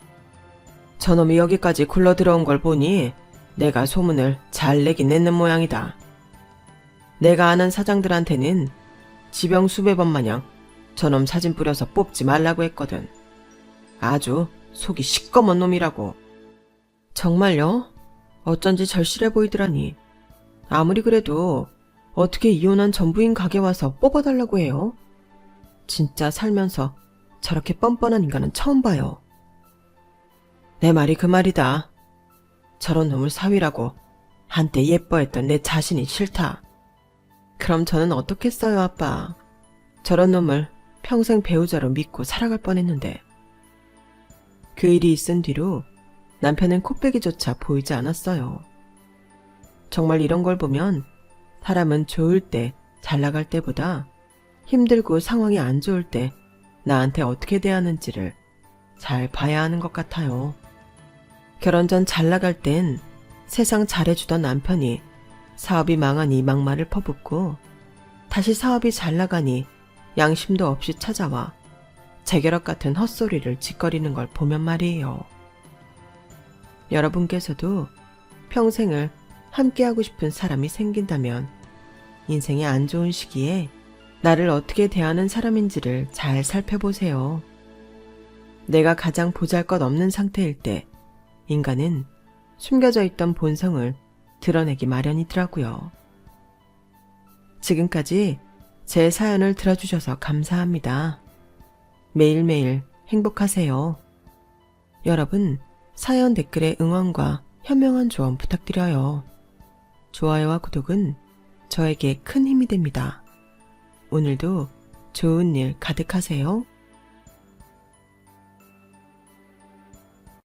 저놈이 여기까지 굴러 들어온 걸 보니 내가 소문을 잘 내긴 냈는 모양이다. 내가 아는 사장들한테는 지병 수백 번 마냥 저놈 사진 뿌려서 뽑지 말라고 했거든. 아주 속이 시꺼먼 놈이라고. 정말요? 어쩐지 절실해 보이더라니. 아무리 그래도 어떻게 이혼한 전부인 가게 와서 뽑아달라고 해요? 진짜 살면서 저렇게 뻔뻔한 인간은 처음 봐요. 내 말이 그 말이다. 저런 놈을 사위라고 한때 예뻐했던 내 자신이 싫다. 그럼 저는 어떻겠어요, 아빠. 저런 놈을 평생 배우자로 믿고 살아갈 뻔했는데. 그 일이 있은 뒤로 남편은 코빼기조차 보이지 않았어요. 정말 이런 걸 보면 사람은 좋을 때, 잘 나갈 때보다 힘들고 상황이 안 좋을 때 나한테 어떻게 대하는지를 잘 봐야 하는 것 같아요. 결혼 전 잘 나갈 땐 세상 잘해주던 남편이 사업이 망하니 막말을 퍼붓고 다시 사업이 잘 나가니 양심도 없이 찾아와 재결합 같은 헛소리를 짓거리는 걸 보면 말이에요. 여러분께서도 평생을 함께하고 싶은 사람이 생긴다면 인생의 안 좋은 시기에 나를 어떻게 대하는 사람인지를 잘 살펴보세요. 내가 가장 보잘것없는 상태일 때 인간은 숨겨져 있던 본성을 드러내기 마련이더라고요. 지금까지 제 사연을 들어주셔서 감사합니다. 매일매일 행복하세요. 여러분, 사연 댓글에 응원과 현명한 조언 부탁드려요. 좋아요와 구독은 저에게 큰 힘이 됩니다. 오늘도 좋은 일 가득하세요.